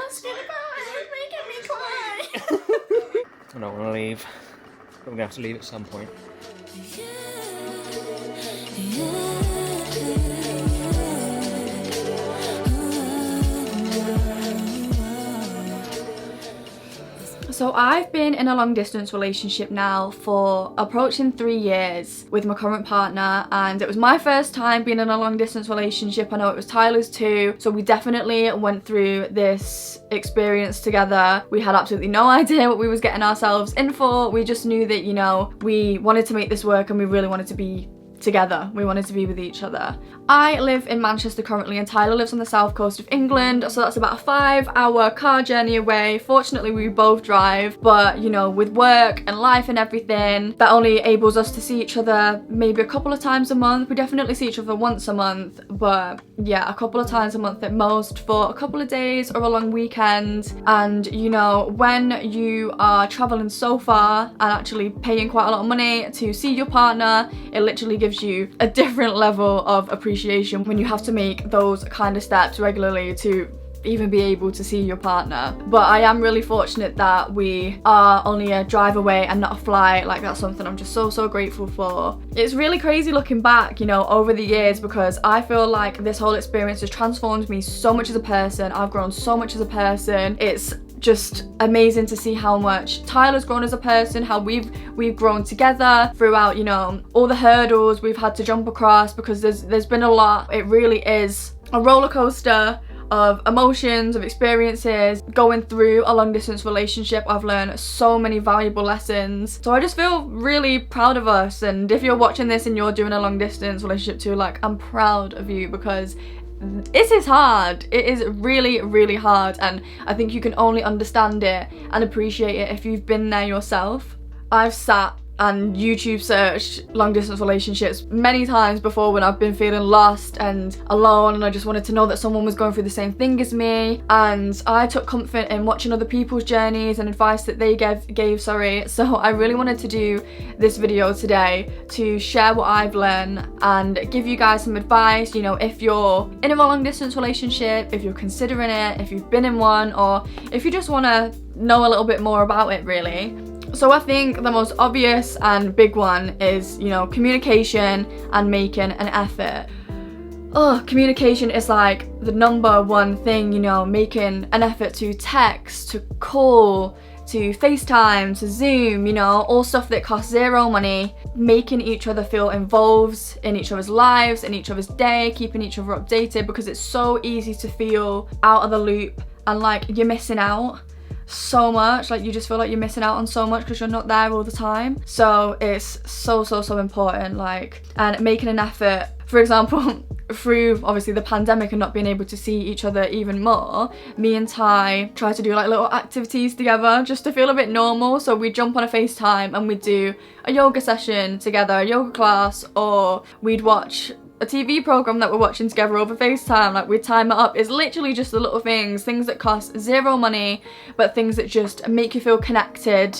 asking about it. It's making me cry. I don't want to leave. But we're going to have to leave at some point. So I've been in a long distance relationship now for approaching 3 years with my current partner, and it was my first time being in a long distance relationship. I know it was Tyler's too, so we definitely went through this experience together. We had absolutely no idea what we was getting ourselves in for. We just knew that, you know, we wanted to make this work and we really wanted to be together. We wanted to be with each other. I live in Manchester currently, and Tyler lives on the south coast of England, so that's about a 5-hour car journey away. Fortunately, we both drive, but you know, with work and life and everything, that only enables us to see each other maybe a couple of times a month. We definitely see each other once a month, but yeah, a couple of times a month at most for a couple of days or a long weekend. And you know, when you are traveling so far and actually paying quite a lot of money to see your partner, it literally gives you a different level of appreciation when you have to make those kind of steps regularly to even be able to see your partner. But I am really fortunate that we are only a drive away and not a flight. Like, that's something I'm just so grateful for. It's really crazy looking back, you know, over the years, because I feel like this whole experience has transformed me so much as a person. I've grown so much as a person. It's just amazing to see how much Tyler's grown as a person, how we've grown together throughout, you know, all the hurdles we've had to jump across, because there's been a lot. It really is a roller coaster of emotions, of experiences. Going through a long distance relationship, I've learned so many valuable lessons. So I just feel really proud of us. And if you're watching this and you're doing a long distance relationship too, like, I'm proud of you, because it is hard. It is really hard, and I think you can only understand it and appreciate it if you've been there yourself. I've sat and YouTube searched long distance relationships many times before when I've been feeling lost and alone, and I just wanted to know that someone was going through the same thing as me. And I took comfort in watching other people's journeys and advice that they gave. So I really wanted to do this video today to share what I've learned and give you guys some advice. You know, if you're in a long distance relationship, if you're considering it, if you've been in one, or if you just want to know a little bit more about it, really. So I think the most obvious and big one is, you know, communication and making an effort. Communication is like the number one thing, you know, making an effort to text, to call, to FaceTime, to Zoom, you know, all stuff that costs zero money. Making each other feel involved in each other's lives, in each other's day, keeping each other updated, because it's so easy to feel out of the loop and like you're missing out so much. Like, you just feel like you're missing out on so much because you're not there all the time. So it's so important, like, and making an effort. For example, through obviously the pandemic and not being able to see each other even more, me and Ty try to do like little activities together just to feel a bit normal. So we jump on a FaceTime and we'd do a yoga session together, a yoga class, or we'd watch a TV program that we're watching together over FaceTime. Like, we time it up. It's literally just the little things that cost zero money, but things that just make you feel connected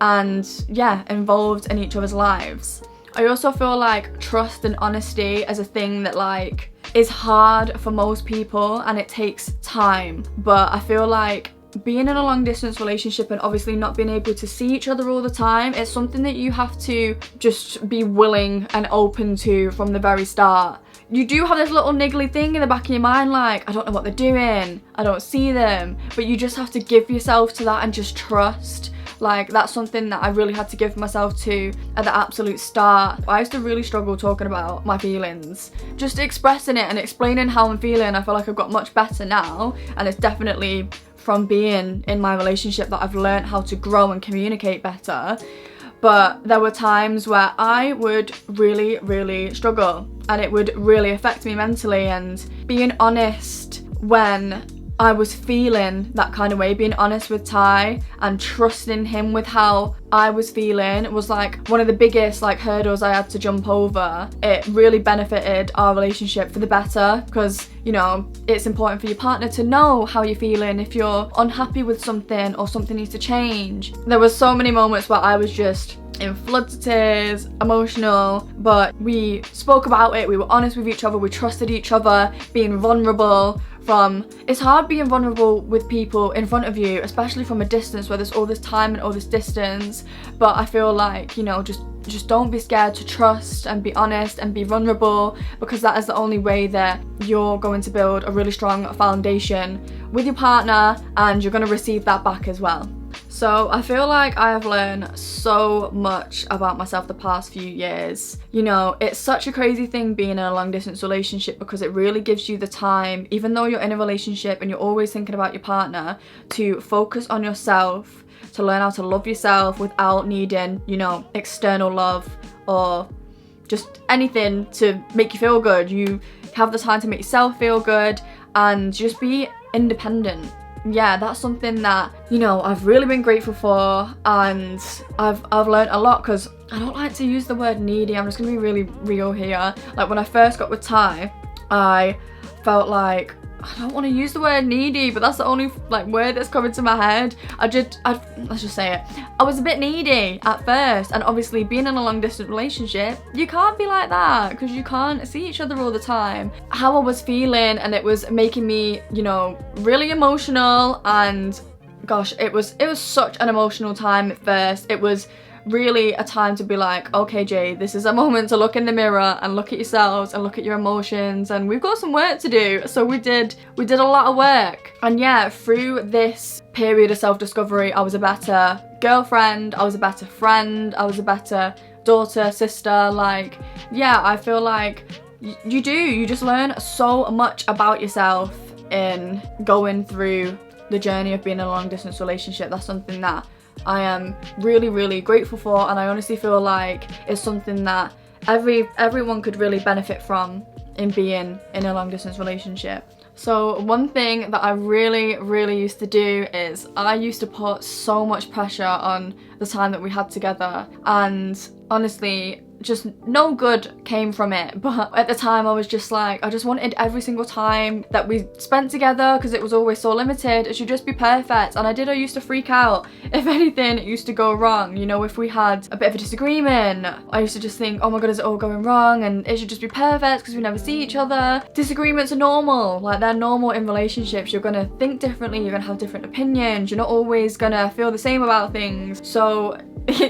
and, yeah, involved in each other's lives. I also feel like trust and honesty is a thing that, like, is hard for most people and it takes time. But I feel like being in a long distance relationship and obviously not being able to see each other all the time, it's something that you have to just be willing and open to from the very start. You do have this little niggly thing in the back of your mind, like, I don't know what they're doing, I don't see them, but you just have to give yourself to that and just trust. Like, that's something that I really had to give myself to at the absolute start. I used to really struggle talking about my feelings. Just expressing it and explaining how I'm feeling, I feel like I've got much better now, and it's definitely from being in my relationship that I've learned how to grow and communicate better. But there were times where I would really struggle, and it would really affect me mentally. And being honest when I was feeling that kind of way, being honest with Ty and trusting him with how I was feeling, was like one of the biggest like hurdles I had to jump over. It really benefited our relationship for the better, because, you know, it's important for your partner to know how you're feeling if you're unhappy with something or something needs to change. There were so many moments where I was just in floods of tears, emotional, but we spoke about it, we were honest with each other, we trusted each other, being vulnerable it's hard being vulnerable with people in front of you, especially from a distance where there's all this time and all this distance. But I feel like, you know, just don't be scared to trust and be honest and be vulnerable, because that is the only way that you're going to build a really strong foundation with your partner, and you're going to receive that back as well. So I feel like I have learned so much about myself the past few years. You know, it's such a crazy thing being in a long distance relationship, because it really gives you the time, even though you're in a relationship and you're always thinking about your partner, to focus on yourself, to learn how to love yourself without needing, you know, external love or just anything to make you feel good. You have the time to make yourself feel good and just be independent. Yeah, that's something that, you know, I've really been grateful for, and I've learned a lot, because I don't like to use the word needy. I'm just gonna be really real here. Like, when I first got with Ty, I felt like, I don't want to use the word needy, but that's the only like word that's coming to my head. Let's just say it. I was a bit needy at first, and obviously being in a long distance relationship, you can't be like that because you can't see each other all the time. How I was feeling, and it was making me, you know, really emotional, and gosh, it was such an emotional time at first. It was really a time to be like, okay Jade, this is a moment to look in the mirror and look at yourselves and look at your emotions, and we've got some work to do. So we did a lot of work, and yeah, through this period of self-discovery, I was a better girlfriend, I was a better friend, I was a better daughter, sister. Like, yeah, I feel like you just learn so much about yourself in going through the journey of being in a long distance relationship. That's something that I am really, really grateful for, and I honestly feel like it's something that everyone could really benefit from in being in a long distance relationship. So one thing that I really used to do is I used to put so much pressure on the time that we had together, and honestly, just no good came from it. But at the time I was just like, I just wanted every single time that we spent together, because it was always so limited, it should just be perfect. And I used to freak out if anything used to go wrong. You know, if we had a bit of a disagreement, I used to just think, oh my god, is it all going wrong, and it should just be perfect because we never see each other. Disagreements are normal, like they're normal in relationships. You're gonna think differently, you're gonna have different opinions, you're not always gonna feel the same about things. So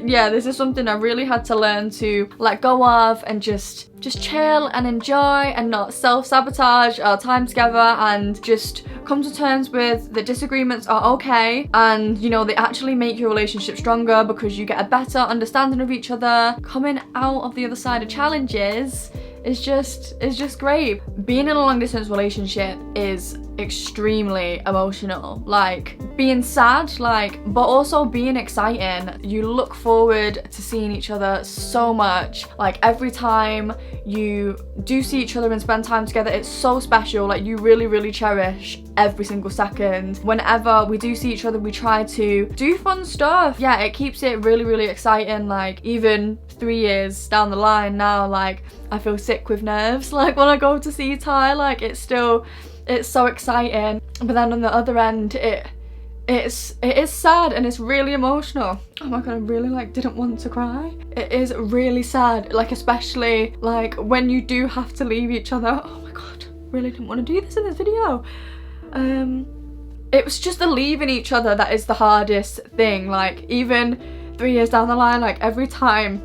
yeah, this is something I really had to learn to let go of, and just chill and enjoy, and not self-sabotage our time together, and just come to terms with that disagreements are okay, and you know, they actually make your relationship stronger because you get a better understanding of each other. Coming out of the other side of challenges is just great. Being in a long distance relationship is extremely emotional, like being sad, like, but also being exciting. You look forward to seeing each other so much. Like, every time you do see each other and spend time together, it's so special. Like, you really cherish every single second. Whenever we do see each other, we try to do fun stuff. Yeah, it keeps it really exciting. Like, even 3 years down the line now, like, I feel sick with nerves, like, when I go to see Ty. Like, it's so exciting, but then on the other end, it is sad and it's really emotional. Oh my god, I really didn't want to cry. It is really sad, like, especially like when you do have to leave each other. Oh my god, really didn't want to do this in this video. It was just the leaving each other that is the hardest thing. Like, even 3 years down the line, like, every time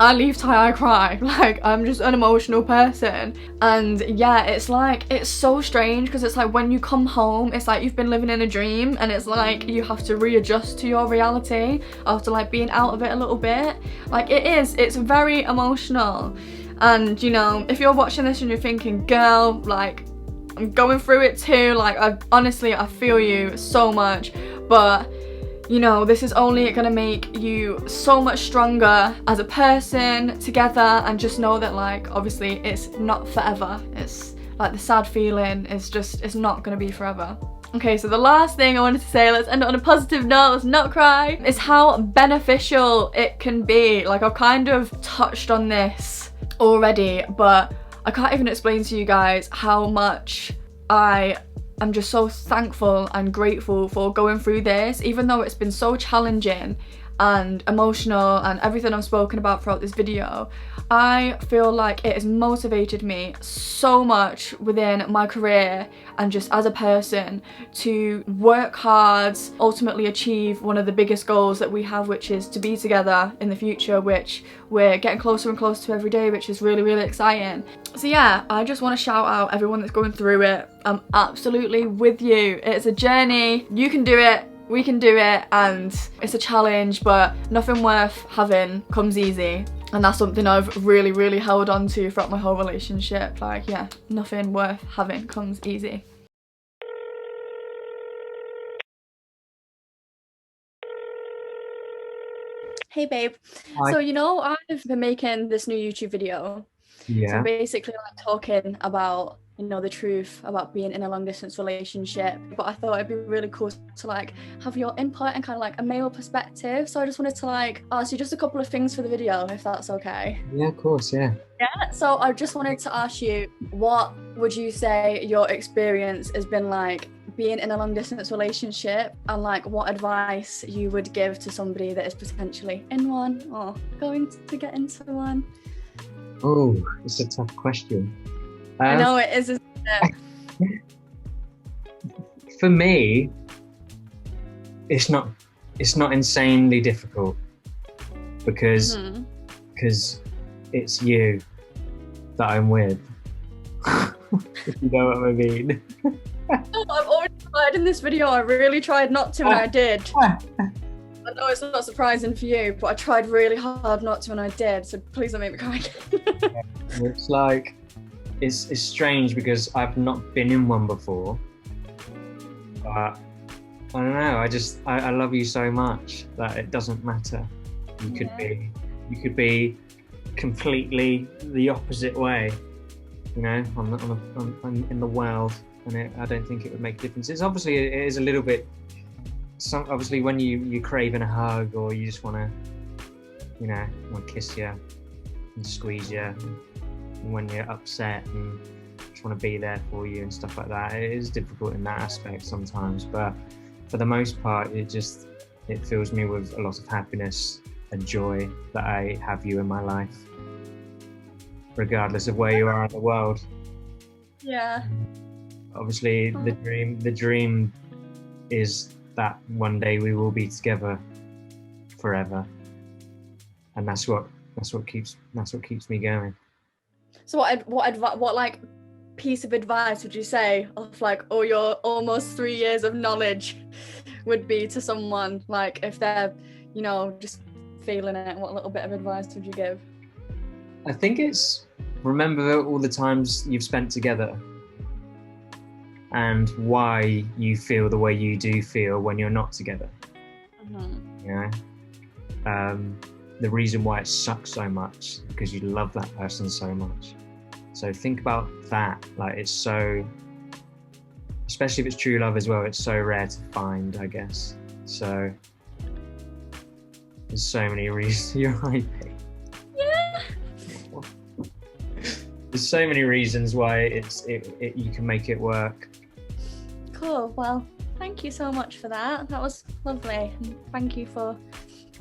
I leave Ty, I cry. Like, I'm just an emotional person. And yeah, it's like, it's so strange, because it's like when you come home, it's like you've been living in a dream, and it's like you have to readjust to your reality after like being out of it a little bit. Like, it's very emotional. And you know, if you're watching this and you're thinking, girl, like, I'm going through it too, like, I feel you so much, but you know, this is only gonna make you so much stronger as a person together. And just know that, like, obviously it's not forever. It's like the sad feeling is just, it's not gonna be forever. Okay, so the last thing I wanted to say, let's end it on a positive note, let's not cry, is how beneficial it can be. Like, I've kind of touched on this already, but I can't even explain to you guys how much I'm just so thankful and grateful for going through this. Even though it's been so challenging, and emotional and everything I've spoken about throughout this video, I feel like it has motivated me so much within my career and just as a person to work hard, ultimately achieve one of the biggest goals that we have, which is to be together in the future, which we're getting closer and closer to every day, which is really, really exciting. So yeah, I just want to shout out everyone that's going through it. I'm absolutely with you. It's a journey. You can do it. We can do it, and it's a challenge, but nothing worth having comes easy. And that's something I've really, really held on to throughout my whole relationship. Like, yeah, nothing worth having comes easy. Hey babe, Hi. so you know I've been making this new YouTube video. So Yeah. I'm basically like talking about, you know, the truth about being in a long distance relationship, but I thought it'd be really cool to like have your input and kind of like a male perspective. So I just wanted to like ask you just a couple of things for the video, if that's okay. Yeah, of course, yeah. Yeah, so I just wanted to ask you, what would you say your experience has been like being in a long distance relationship, and like what advice you would give to somebody that is potentially in one or going to get into one? Oh, it's a tough question. I know it is, isn't it? For me, it's not insanely difficult because it's you that I'm with. If you know what I mean. Oh, I've already tried in this video. I really tried not to, and I did. I know it's not surprising for you, but I tried really hard not to, and I did. So please don't make me cry again. It's like it's strange because I've not been in one before, but I don't know. I love you so much that it doesn't matter. You could be completely the opposite way, you know, on in the world, and I don't think it would make a difference. It's obviously it is a little bit. Obviously, when you're craving a hug or you just want to, you know, want to kiss you and squeeze you, and when you're upset and just want to be there for you and stuff like that, it is difficult in that aspect sometimes. But for the most part, it fills me with a lot of happiness and joy that I have you in my life, regardless of where you are in the world. Yeah. Obviously, the dream is that one day we will be together forever, and that's what keeps me going. So what like piece of advice would you say of like all your almost 3 years of knowledge would be to someone, like if they're, you know, just feeling it? What little bit of advice would you give? I think it's remember all the times you've spent together and why you feel the way you do feel when you're not together. You know, the reason why it sucks so much because you love that person so much. So think about that. Like, it's so, especially if it's true love as well, it's so rare to find, I guess. So there's so many reasons. You're right. Yeah. There's so many reasons why you can make it work. Cool. Well, thank you so much for that. That was lovely. And thank you for,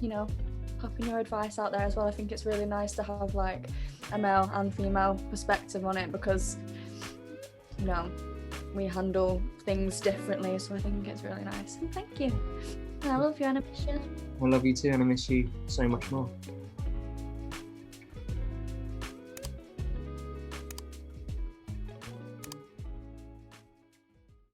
you know, popping your advice out there as well. I think it's really nice to have like a male and female perspective on it because, you know, we handle things differently. So I think it's really nice. And thank you. And I love you and I miss you. I love you too, and I miss you so much more.